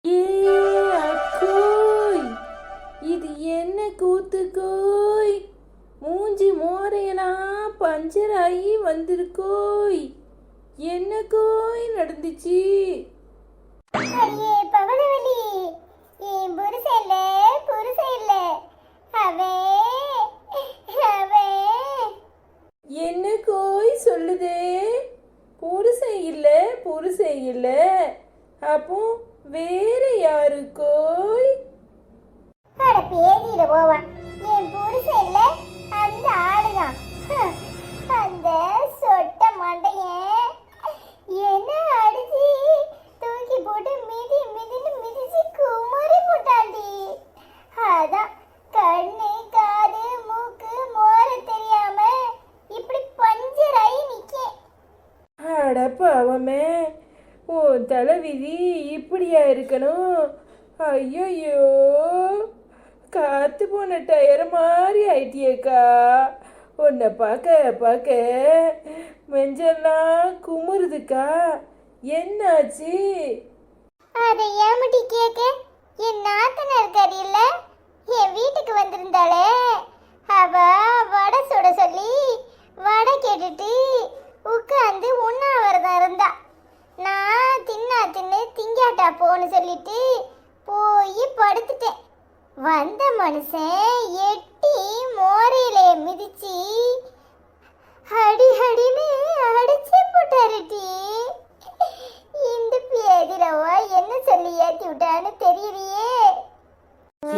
ஏ அக்கோய், இது என்ன கூத்துக்கோய்? மூஞ்சி மோரையெல்லாம் பஞ்சர் ஆகி வந்திருக்கோய். என்ன கோய் நடந்துச்சு? அடியே பவனவலி, என் புருஷன் இல்ல அவே என்ன கோய் சொல்லுதே? புருஷன் இல்ல அப்போ வேற யாரு கோய்? அட பேதியில போவான். என் புருஷன் இல்ல, அந்த ஆளுதான். அந்த சொட்ட மண்டையன் என்ன அடிச்சு தூக்கி போட்டு மிதின்னு மிதிச்சு குமரி போட்டாண்டி. அதான் கண்ணு காது மூக்கு மோர தெரியாம இப்படி பஞ்சராயி நிக்கேன். அடப்பாவமே, உன் தலைவிதி இப்படியா இருக்கணும்? ஐயோ, காத்து போன டயர் மாதிரி ஆயிட்டியேக்கா. உன்னை பார்க்க மெஞ்செல்லாம் குமுறுதுக்கா. என்னாச்சு? அதை ஏமாட்டி கேட்க, என் நாத்தனார் இருக்காரு இல்ல, என் வீட்டுக்கு வந்திருந்தாளே, அவ வடை சுட சொல்லி வடை கேட்டுட்டு உட்காந்து உண்ணாவிரதம் இருந்தா. நான் தின்னு திங்காட்டா போன்னு சொல்லிட்டு போய் படுத்துட்டேன். வந்த மனுஷன் எட்டி மோரையில மிதிச்சு அடின்னு அடிச்சு போட்டாருட்டி. இந்த பேதிரவா என்ன சொல்லி ஏத்தி விட்டான்னு தெரியலையே.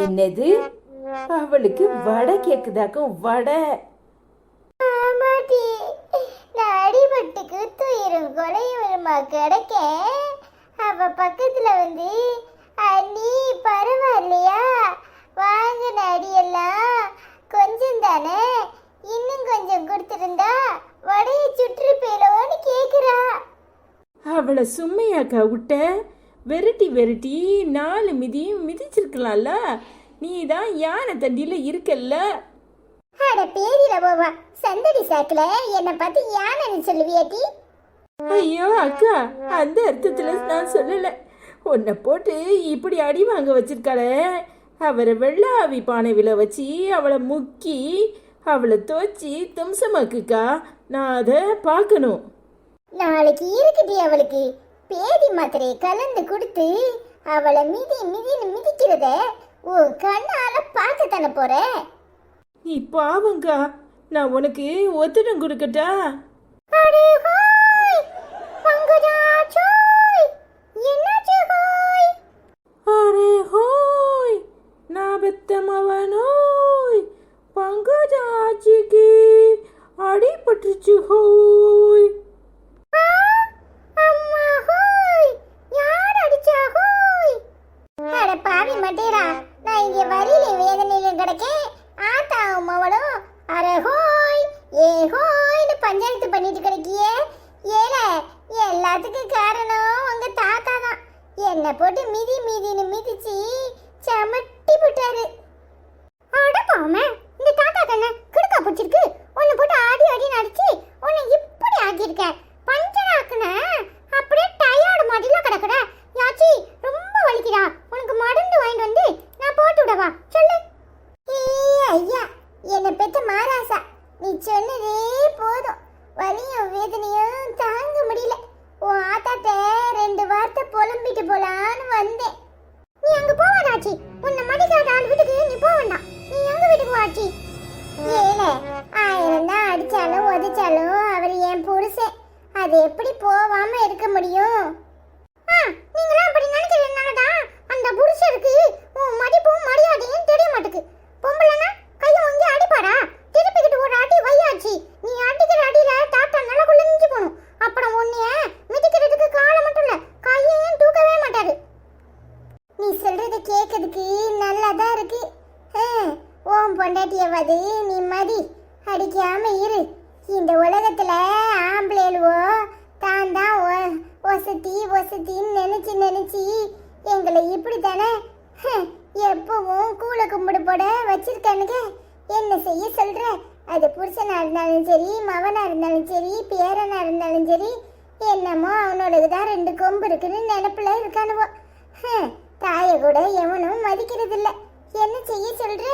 என்னது? அவளுக்கு வடை கேக்குதாக்கும்? வடை? ஆமாட்டி, நான் அடிபட்டுக்கு துயிரும் கொலையுமா கிடைக்க அவ பக்கத்துல வந்து, அண்ணி பரவாயில்லையா, வாங்கின அடியெல்லாம் கொஞ்சம் தானே, இன்னும் கொஞ்சம் கொடுத்துருந்தா வடையை சுற்றுப்பேலோன்னு கேக்குறா. அவளை சும்மையாக்கா விட்ட? வெரைட்டி 4 மிதியும் மிதிச்சிருக்கலாம்ல. நீ தான் யானை தண்டியில இருக்கல்ல. அட பேரில போவா, சந்தடி சாக்குல என்னை பார்த்து யானைன்னு சொல்லுவியாட்டி? ஐயோ அக்கா, அந்த அர்த்தத்துல நான் சொல்லல. உன்னை போட்டு இப்படி அடி வாங்க வச்சிருக்காளே, அவரை வெள்ளாவி பானைவில வச்சு அவளை முக்கி அவளை தோச்சி தும்சமாக்குக்கா. நான் அதை பார்க்கணும். நாளைக்கு இருக்குடி அவளுக்கு பேதி மாத்திரையை கலந்து கொடுத்து அவளை மிதின்னு மிதிக்கிறத உன் கண்ணால பார்க்கத்தானே போற. நீ பாவங்கா, நான் உனக்கு ஒத்துடம் கொடுக்கட்டா? அடே ஹாய் பங்கஜா சாய், என்னாச்சு ஹாய்? அரே ஹோய், நான் பெத்தமவனோய், பங்கஜாச்சிக்கு அடிபட்டுச்சு ஹோய். அம்மா ஹோய், யார் அடிச்சா ஹோய்? அட பாவி மட்டேரா, நான் இங்க வரியில வேதனையில கிடக்கேன். ஆத்தாவும் அவளும் அர ஹோய் ஏ ஹோய்னு பஞ்சாயத்து பண்ணிட்டு கிடைக்கியே. ஏல, எல்லாத்துக்கும் காரணம் உங்க தாத்தா தான். என்னை போட்டு மிதின்னு மிதிச்சு சமட்டி போட்டாரு. அட பாவமே, இந்த தாத்தா கண்ண கிடுக்கா பிடிச்சிருக்கு. உன்னை போட்டு ஆடின்னு அடிச்சு உன்னை இப்படி ஆக்கியிருக்கேன். பஞ்சர் ஆக்குன அப்படியே டயர்டு மாட்டில கிடக்குற. யாச்சி ரொம்ப வலிக்குதா? உனக்கு மருந்து வாங்கிட்டு வந்து நான் போட்டு விடவா சொல்லு. ஐயா, என்னை பெத்த மாராசா, நீ சொன்னதே போதும். வலியும் வேதனையும் தாங்க முடியல. உன் ஆத்தாட்ட 2 வார்த்தை புலம்பிட்டு போலான்னு வந்தேன். நீ அங்க போவாடாச்சி, உன்னை மடிக்காத ஆள் வீட்டுக்கு நீ போக வேண்டாம். நீ எங்க வீட்டுக்கு வாச்சி. ஏல, 1000 தான் அடிச்சாலும் உதைச்சாலும் அவர் என் புருஷன். அது எப்படி போவாம இருக்க முடியும்? நீங்களாம் அப்படி நினைக்கிறதுனாலதான் அந்த புருஷருக்கு உன் மதிப்பும் மரியாதையும் தெரிய மாட்டுக்கு. பொம்பளைனா கையை வாங்கி அடிப்பாடா, திருப்பிக்கிட்டு ஒரு அடி வையாச்சு. நீ அடிக்கிற அடியில தாத்தா நல்லா குளிஞ்சு போகணும். அப்புறம் உன்னைய மிதிக்கிறதுக்கு காலம் மட்டும் இல்ல, கையையும் தூக்கவே மாட்டாரு. நீ சொல்றத கேட்கறதுக்கு நல்லாதான் இருக்கு. ஓம் பொண்டாட்டியவாது நீ மதி, அடிக்காம இரு. இந்த உலகத்துல ஆம்பளைவோ தான் ஒசத்தின்னு நினைச்சு எங்களை இப்படி தானே எப்பவும் கூல கும்பிடு போட வச்சிருக்கானுங்க. என்ன செய்ய சொல்ற? அது புருஷனா இருந்தாலும் சரி, மவனா இருந்தாலும் சரி, பேரனா இருந்தாலும் சரி, என்னமோ அவனோடக்கு தான் 2 கொம்பு இருக்குன்னு நினைப்புல இருக்கானுவோ. கூட எவனும் மதிக்கிறது இல்ல. என்ன செய்ய சொல்ற?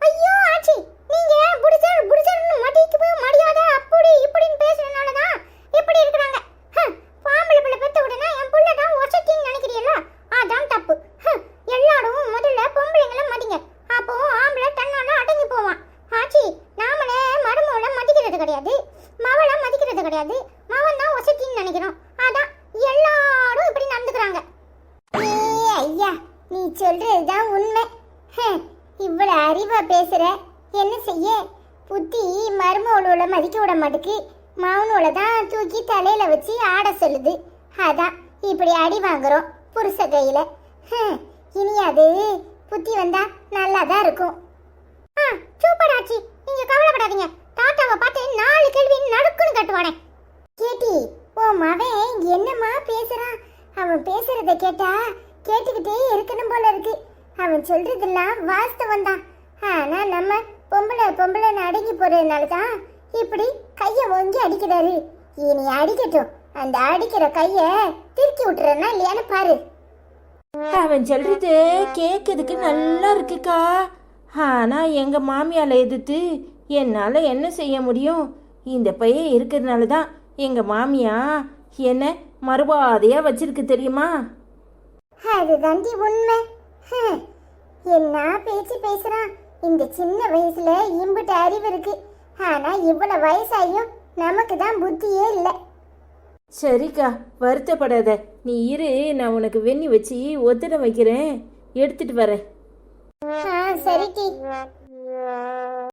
ஐயோ ஆச்சி, நீங்க புடிச்சர்னு மடிக்கு போய் மடியாத அப்படி இப்படின்னு பேசுறதுனால தான் இப்படி இருக்கறாங்க. பாம்பளை பிள்ளை பெத்த உடனே என் புள்ள தான் ஒசத்தின்னு நினைக்கிறீங்களா? அதான் தப்பு. எல்லாரும் முதல்ல பொம்பளைங்கள மதிங்க, அப்போ ஆம்பளை தன்னால அடங்கி போவான். ஆச்சி, நாமளே மருமகளை மதிக்கிறது கிடையாது, மவளை மதிக்கிறது கிடையாது, மவன் தான் ஒசத்தின்னு நினைக்கிறோம். அதான் எல்லாரும் இப்படி நடந்துக்கிறாங்க. ஐயா, நீ சொல்றதுதான் உண்மை. இவ்வளவு அறிவா பேசுற, என்ன செய்ய? புத்தி மருமகளோட மதிக்க விட மாட்டுக்கு, மவனோட தான் தூக்கி தலையில வச்சு ஆட சொல்லுது. அதான் இப்படி அடி வாங்குறோம் புருஷ கையில. இனி அது புத்தி வந்தா நல்லாதான் இருக்கும். சூப்பர் ஆச்சி, நீங்க கவலைப்படாதீங்க. தாத்தாவை பார்த்து 4 கேள்வி நடுக்குன்னு கட்டுவானே. கேட்டி, ஓ மவன் என்னம்மா பேசுறான்? அவன் பேசுறத கேட்டா கேட்டுக்கிட்டே இருக்கணும் போல இருக்கு. அவன் சொல்றதெல்லாம் வாஸ்தவம் தான். ஆனா நம்ம பொம்பளைன்னு அடங்கி போறதுனால தான் இப்படி கைய ஓங்கி அடிக்கிறாரு. இனி அடிக்கட்டும், அந்த அடிக்கிற கைய திருக்கி விட்டுறனா இல்லையான்னு பாரு. அவன் சொல்றது கேட்கறதுக்கு நல்லா இருக்குக்கா. ஆனா எங்க மாமியால எதிர்த்து என்னால என்ன செய்ய முடியும்? இந்த பையன் இருக்கிறதுனால தான் எங்க மாமியா என்ன மறுபாதையா வச்சிருக்கு தெரியுமா? அதுதாண்டி உண்மை. என்ன பேச்சு பேசுறான்? இந்த சின்ன வயசுல இம்புட்டு அறிவு இருக்கு, ஆனா இவ்வளவு வயசாயும் நமக்கு தான் புத்தியே இல்லை. சரிக்கா, வருத்தப்படாத. நீ இரு, நான் உனக்கு வெண்ணி வச்சு ஒத்தட வைக்கிறேன், எடுத்துட்டு வரேன். சரி டி.